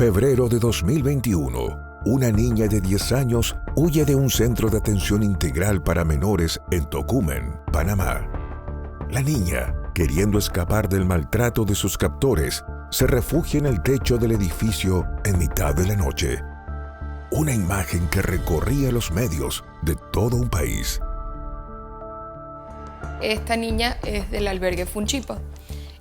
Febrero de 2021. Una niña de 10 años huye de un centro de atención integral para menores en Tocumen, Panamá. La niña, queriendo escapar del maltrato de sus captores, se refugia en el techo del edificio en mitad de la noche. Una imagen que recorría los medios de todo un país. Esta niña es del albergue Funchipa.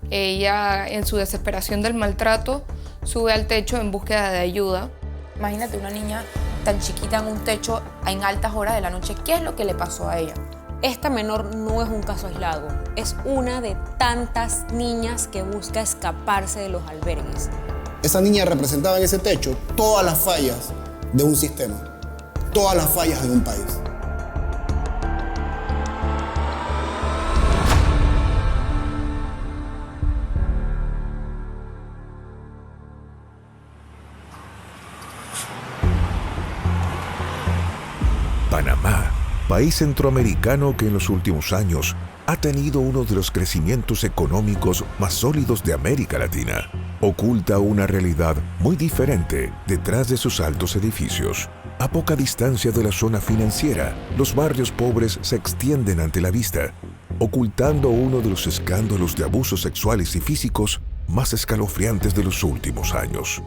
Ella, en su desesperación del maltrato, sube al techo en búsqueda de ayuda. Imagínate una niña tan chiquita en un techo en altas horas de la noche. ¿Qué es lo que le pasó a ella? Esta menor no es un caso aislado, es una de tantas niñas que busca escaparse de los albergues. Esa niña representaba en ese techo todas las fallas de un sistema, todas las fallas de un país. Panamá, país centroamericano que en los últimos años ha tenido uno de los crecimientos económicos más sólidos de América Latina, oculta una realidad muy diferente detrás de sus altos edificios. A poca distancia de la zona financiera, los barrios pobres se extienden ante la vista, ocultando uno de los escándalos de abusos sexuales y físicos más escalofriantes de los últimos años.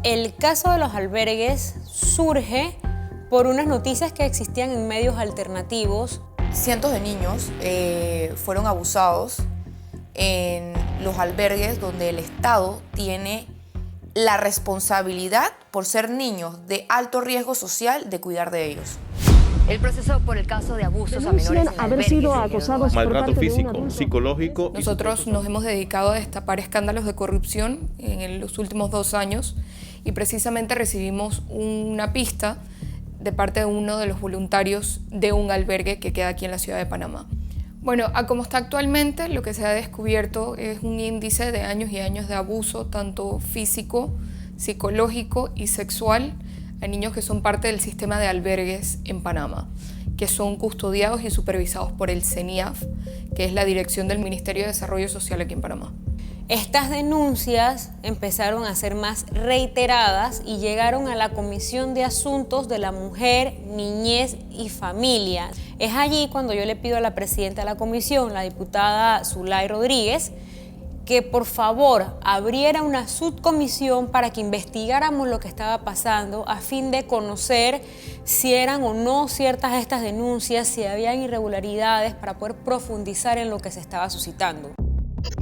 El caso de los albergues surge por unas noticias que existían en medios alternativos. Cientos de niños fueron abusados en los albergues donde el Estado tiene la responsabilidad, por ser niños de alto riesgo social, de cuidar de ellos. El proceso por el caso de abusos a menores en haber sido acosados por maltrato parte de un físico, adulto. psicológico. Nosotros nos hemos dedicado a destapar escándalos de corrupción en los últimos 2 años y precisamente recibimos una pista de parte de uno de los voluntarios de un albergue que queda aquí en la ciudad de Panamá. Bueno, a como está actualmente, lo que se ha descubierto es un índice de años y años de abuso, tanto físico, psicológico y sexual, a niños que son parte del sistema de albergues en Panamá, que son custodiados y supervisados por el CENIAF, que es la dirección del Ministerio de Desarrollo Social aquí en Panamá. Estas denuncias empezaron a ser más reiteradas y llegaron a la Comisión de Asuntos de la Mujer, Niñez y Familia. Es allí cuando yo le pido a la presidenta de la comisión, la diputada Zulay Rodríguez, que por favor abriera una subcomisión para que investigáramos lo que estaba pasando a fin de conocer si eran o no ciertas estas denuncias, si habían irregularidades, para poder profundizar en lo que se estaba suscitando.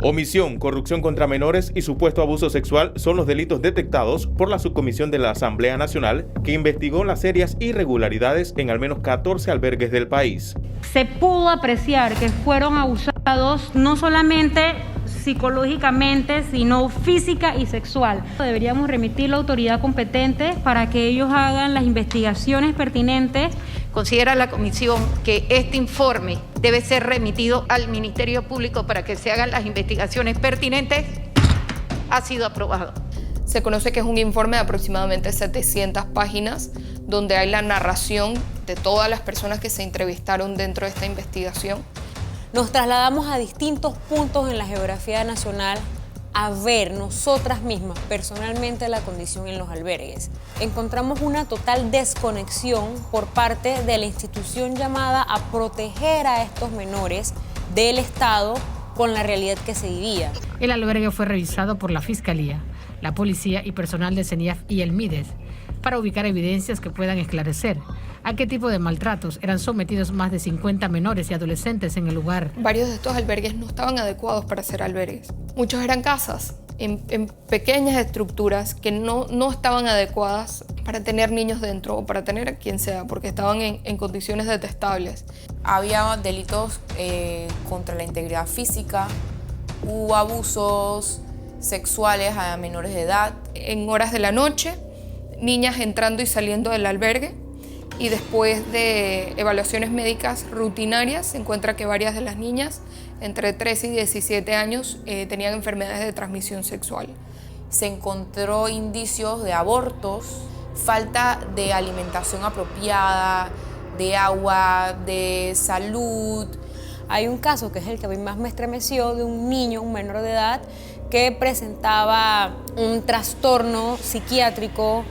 Omisión, corrupción contra menores y supuesto abuso sexual son los delitos detectados por la subcomisión de la Asamblea Nacional que investigó las serias irregularidades en al menos 14 albergues del país. Se pudo apreciar que fueron abusados no solamente psicológicamente, sino física y sexual. Deberíamos remitir a la autoridad competente para que ellos hagan las investigaciones pertinentes. Considera la comisión que este informe debe ser remitido al Ministerio Público para que se hagan las investigaciones pertinentes. Ha sido aprobado. Se conoce que es un informe de aproximadamente 700 páginas, donde hay la narración de todas las personas que se entrevistaron dentro de esta investigación. Nos trasladamos a distintos puntos en la geografía nacional a ver nosotras mismas personalmente la condición en los albergues. Encontramos una total desconexión por parte de la institución llamada a proteger a estos menores del Estado con la realidad que se vivía. El albergue fue revisado por la Fiscalía, la Policía y personal de CENIAF y el MIDES para ubicar evidencias que puedan esclarecer a qué tipo de maltratos eran sometidos más de 50 menores y adolescentes en el lugar. Varios de estos albergues no estaban adecuados para ser albergues. Muchos eran casas en pequeñas estructuras que no estaban adecuadas para tener niños dentro o para tener a quien sea, porque estaban en condiciones detestables. Había delitos contra la integridad física, hubo abusos sexuales a menores de edad. En horas de la noche, niñas entrando y saliendo del albergue, y después de evaluaciones médicas rutinarias se encuentra que varias de las niñas entre 13 y 17 años tenían enfermedades de transmisión sexual. Se encontró indicios de abortos, falta de alimentación apropiada, de agua, de salud. Hay un caso que es el que a mí más me estremeció, de un niño, un menor de edad, que presentaba un trastorno psiquiátrico.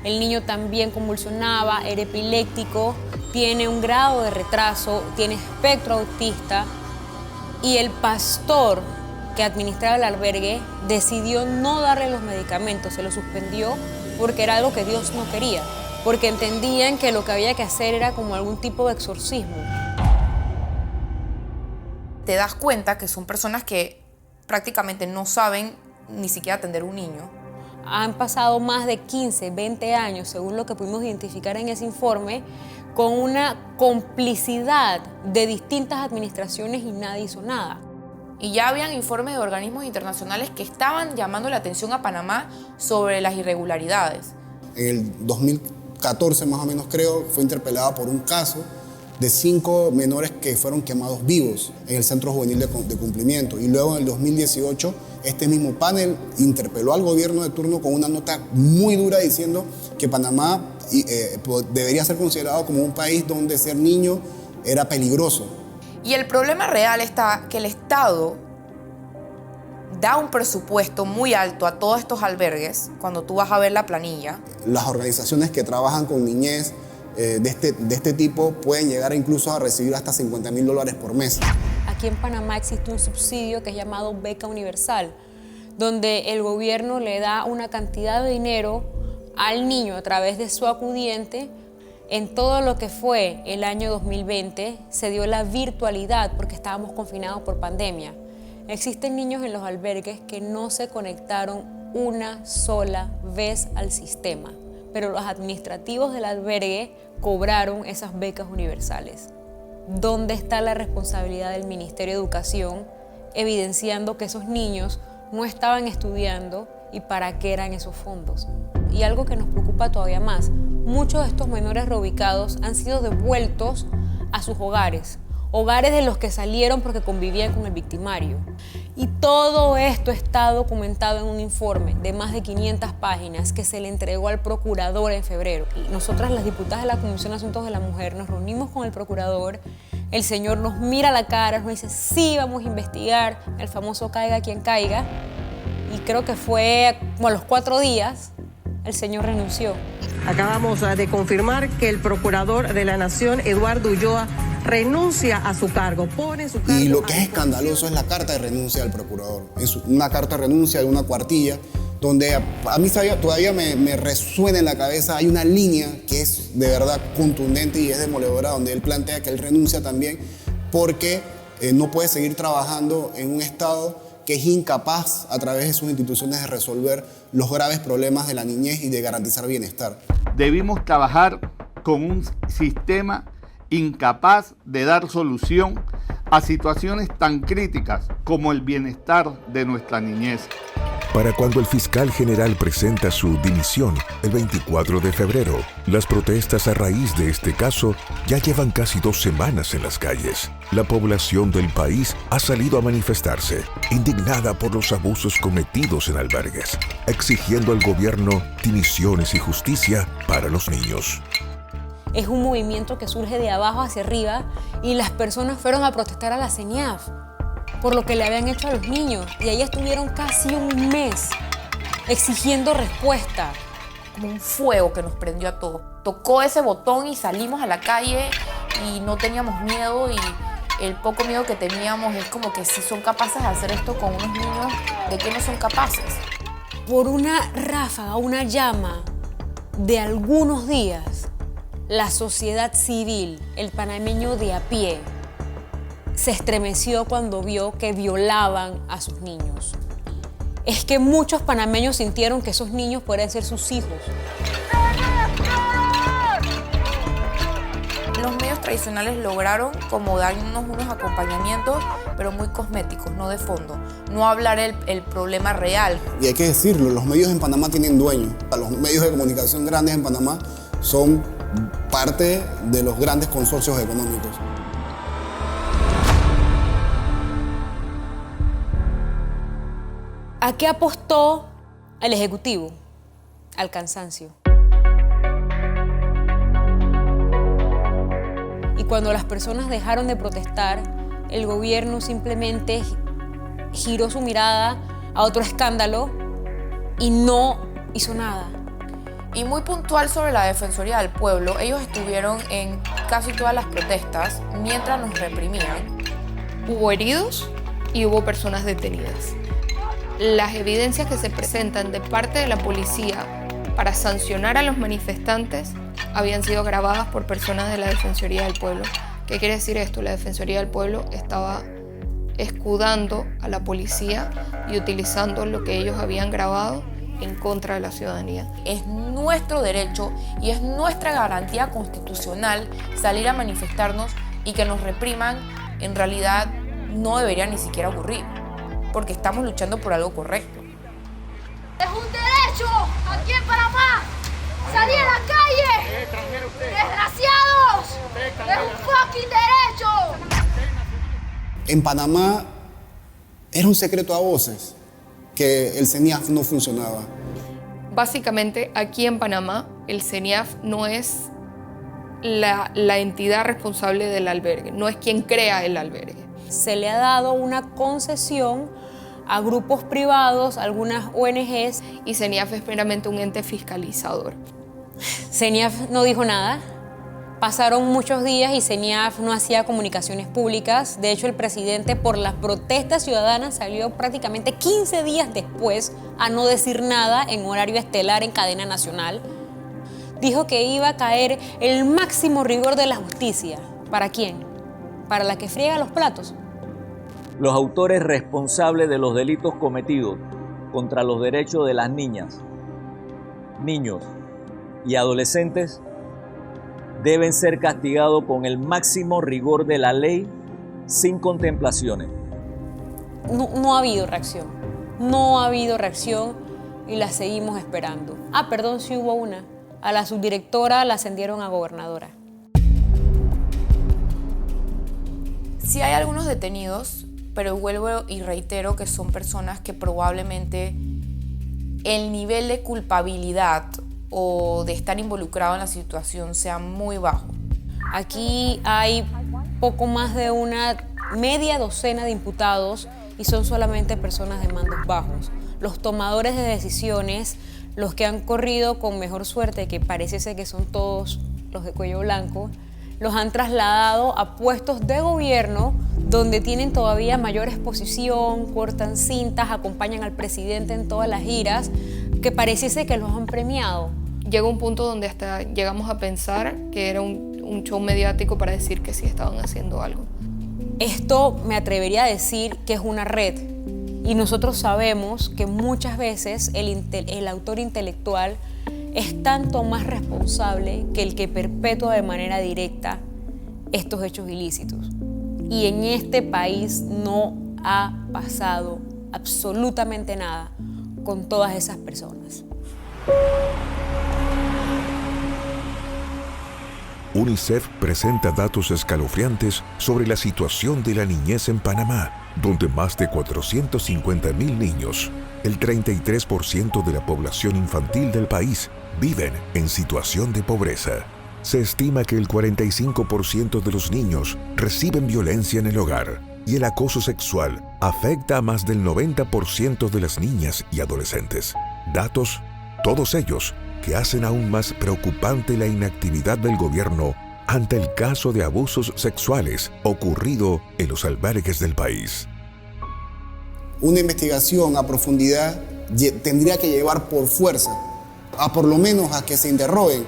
El niño también convulsionaba, era epiléptico, tiene un grado de retraso, tiene espectro autista. Y el pastor que administraba el albergue decidió no darle los medicamentos, se los suspendió porque era algo que Dios no quería, porque entendían que lo que había que hacer era como algún tipo de exorcismo. Te das cuenta que son personas que prácticamente no saben ni siquiera atender un niño. Han pasado más de 15, 20 años, según lo que pudimos identificar en ese informe, con una complicidad de distintas administraciones y nadie hizo nada. Y ya habían informes de organismos internacionales que estaban llamando la atención a Panamá sobre las irregularidades. En el 2014 más o menos creo, fue interpelada por un caso de 5 menores que fueron quemados vivos en el Centro Juvenil de Cumplimiento. Y luego en el 2018 este mismo panel interpeló al gobierno de turno con una nota muy dura diciendo que Panamá debería ser considerado como un país donde ser niño era peligroso. Y el problema real está que el Estado da un presupuesto muy alto a todos estos albergues cuando tú vas a ver la planilla. Las organizaciones que trabajan con niñez de este tipo pueden llegar incluso a recibir hasta $50,000 por mes. Aquí en Panamá existe un subsidio que es llamado Beca Universal, donde el gobierno le da una cantidad de dinero al niño a través de su acudiente. En todo lo que fue el año 2020 se dio la virtualidad porque estábamos confinados por pandemia. Existen niños en los albergues que no se conectaron una sola vez al sistema, pero los administrativos del albergue cobraron esas becas universales. ¿Dónde está la responsabilidad del Ministerio de Educación evidenciando que esos niños no estaban estudiando y para qué eran esos fondos? Y algo que nos preocupa todavía más, muchos de estos menores reubicados han sido devueltos a sus hogares, hogares de los que salieron porque convivían con el victimario. Y todo esto está documentado en un informe de más de 500 páginas que se le entregó al procurador en febrero. Nosotras, las diputadas de la Comisión de Asuntos de la Mujer, nos reunimos con el procurador, el señor nos mira a la cara, nos dice, sí, vamos a investigar, el famoso caiga quien caiga, y creo que fue como a los 4 días, el señor renunció. Acabamos de confirmar que el procurador de la Nación, Eduardo Ulloa, renuncia a su cargo, pone su cargo. Y lo que es escandaloso es la carta de renuncia del procurador. Es una carta de renuncia de una cuartilla donde a mí todavía me resuena en la cabeza. Hay una línea que es de verdad contundente y es demoledora, donde él plantea que él renuncia también porque no puede seguir trabajando en un Estado que es incapaz a través de sus instituciones de resolver los graves problemas de la niñez y de garantizar bienestar. Debimos trabajar con un sistema incapaz de dar solución a situaciones tan críticas como el bienestar de nuestra niñez. Para cuando el fiscal general presenta su dimisión el 24 de febrero, las protestas a raíz de este caso ya llevan casi 2 semanas en las calles. La población del país ha salido a manifestarse, indignada por los abusos cometidos en albergues, exigiendo al gobierno dimisiones y justicia para los niños. Es un movimiento que surge de abajo hacia arriba y las personas fueron a protestar a la CENIAF por lo que le habían hecho a los niños. Y ahí estuvieron casi un mes exigiendo respuesta. Como un fuego que nos prendió a todos. Tocó ese botón y salimos a la calle y no teníamos miedo, y el poco miedo que teníamos es como que si son capaces de hacer esto con unos niños, ¿de qué no son capaces? Por una ráfaga, una llama de algunos días, la sociedad civil, el panameño de a pie, se estremeció cuando vio que violaban a sus niños. Es que muchos panameños sintieron que esos niños podrían ser sus hijos. Los medios tradicionales lograron como darnos unos acompañamientos, pero muy cosméticos, no de fondo. No hablar el problema real. Y hay que decirlo, los medios en Panamá tienen dueños. Los medios de comunicación grandes en Panamá son parte de los grandes consorcios económicos. ¿A qué apostó el Ejecutivo? Al cansancio. Y cuando las personas dejaron de protestar, el gobierno simplemente giró su mirada a otro escándalo y no hizo nada. Y muy puntual sobre la Defensoría del Pueblo, ellos estuvieron en casi todas las protestas mientras nos reprimían. Hubo heridos y hubo personas detenidas. Las evidencias que se presentan de parte de la policía para sancionar a los manifestantes habían sido grabadas por personas de la Defensoría del Pueblo. ¿Qué quiere decir esto? La Defensoría del Pueblo estaba escudando a la policía y utilizando lo que ellos habían grabado en contra de la ciudadanía. Es nuestro derecho y es nuestra garantía constitucional salir a manifestarnos, y que nos repriman en realidad no debería ni siquiera ocurrir, porque estamos luchando por algo correcto. Es un derecho aquí en Panamá salir a la calle. Desgraciados, es un fucking derecho. En Panamá era un secreto a voces que el CENIAF no funcionaba. Básicamente, aquí en Panamá, el CENIAF no es la entidad responsable del albergue, no es quien crea el albergue. Se le ha dado una concesión a grupos privados, algunas ONGs. Y CENIAF es meramente un ente fiscalizador. CENIAF no dijo nada. Pasaron muchos días y CENIAF no hacía comunicaciones públicas. De hecho, el presidente, por las protestas ciudadanas, salió prácticamente 15 días después a no decir nada en horario estelar en cadena nacional. Dijo que iba a caer el máximo rigor de la justicia. ¿Para quién? ¿Para la que friega los platos? Los autores responsables de los delitos cometidos contra los derechos de las niñas, niños y adolescentes deben ser castigados con el máximo rigor de la ley, sin contemplaciones. No ha habido reacción. No ha habido reacción y la seguimos esperando. Perdón, sí hubo una. A la subdirectora la ascendieron a gobernadora. Sí hay algunos detenidos, pero vuelvo y reitero que son personas que probablemente el nivel de culpabilidad o de estar involucrado en la situación sea muy bajo. Aquí hay poco más de una media docena de imputados y son solamente personas de mandos bajos. Los tomadores de decisiones, los que han corrido con mejor suerte, que parece ser que son todos los de cuello blanco, los han trasladado a puestos de gobierno donde tienen todavía mayor exposición, cortan cintas, acompañan al presidente en todas las giras, que pareciese que los han premiado. Llega un punto donde hasta llegamos a pensar que era un show mediático para decir que sí estaban haciendo algo. Esto me atrevería a decir que es una red, y nosotros sabemos que muchas veces el autor intelectual es tanto más responsable que el que perpetúa de manera directa estos hechos ilícitos. Y en este país no ha pasado absolutamente nada con todas esas personas. UNICEF presenta datos escalofriantes sobre la situación de la niñez en Panamá, donde más de 450,000 niños, el 33% de la población infantil del país, viven en situación de pobreza. Se estima que el 45% de los niños reciben violencia en el hogar y el acoso sexual afecta a más del 90% de las niñas y adolescentes. Datos, todos ellos, que hacen aún más preocupante la inactividad del gobierno ante el caso de abusos sexuales ocurrido en los albergues del país. Una investigación a profundidad tendría que llevar por fuerza, por lo menos a que se interroguen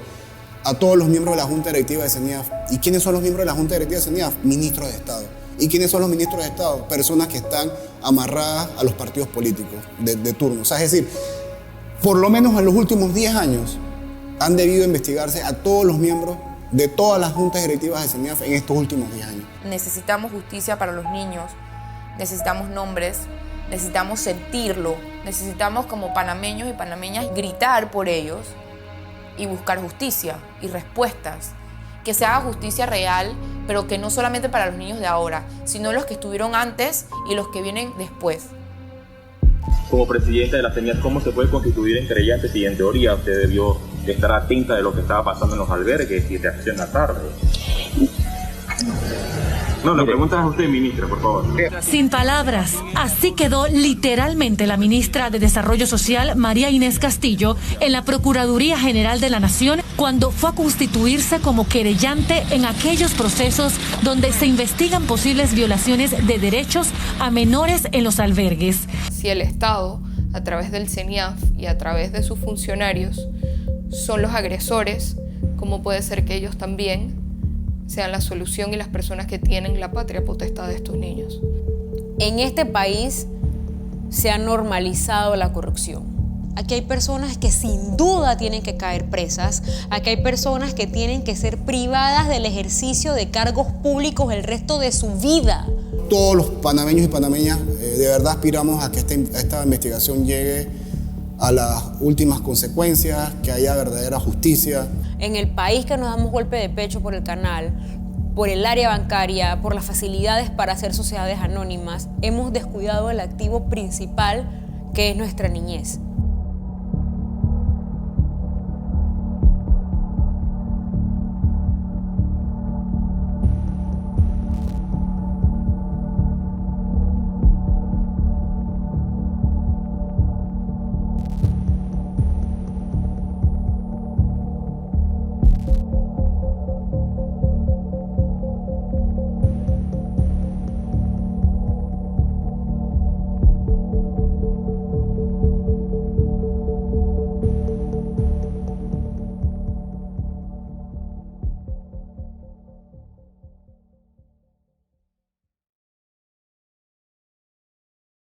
a todos los miembros de la Junta Directiva de CENIAF. ¿Y quiénes son los miembros de la Junta Directiva de CENIAF? Ministros de Estado. ¿Y quiénes son los ministros de Estado? Personas que están amarradas a los partidos políticos de turno. O sea, es decir, por lo menos en los últimos 10 años han debido investigarse a todos los miembros de todas las juntas directivas de CENIAF en estos últimos 10 años. Necesitamos justicia para los niños, necesitamos nombres, necesitamos sentirlo, necesitamos como panameños y panameñas gritar por ellos y buscar justicia y respuestas. Que se haga justicia real, pero que no solamente para los niños de ahora, sino los que estuvieron antes y los que vienen después. Como presidenta de la CENIAF, ¿cómo se puede constituir en creyente si en teoría usted debió estar atenta de lo que estaba pasando en los albergues y de acción a tarde? No, la pregunta es a usted, ministra, por favor. Sin palabras, así quedó literalmente la ministra de Desarrollo Social, María Inés Castillo, en la Procuraduría General de la Nación cuando fue a constituirse como querellante en aquellos procesos donde se investigan posibles violaciones de derechos a menores en los albergues. Si el Estado, a través del CENIAF y a través de sus funcionarios, son los agresores, ¿cómo puede ser que ellos también sean la solución y las personas que tienen la patria potestad de estos niños? En este país se ha normalizado la corrupción. Aquí hay personas que sin duda tienen que caer presas. Aquí hay personas que tienen que ser privadas del ejercicio de cargos públicos el resto de su vida. Todos los panameños y panameñas de verdad aspiramos a que esta investigación llegue a las últimas consecuencias, que haya verdadera justicia. En el país que nos damos golpe de pecho por el canal, por el área bancaria, por las facilidades para hacer sociedades anónimas, hemos descuidado el activo principal que es nuestra niñez.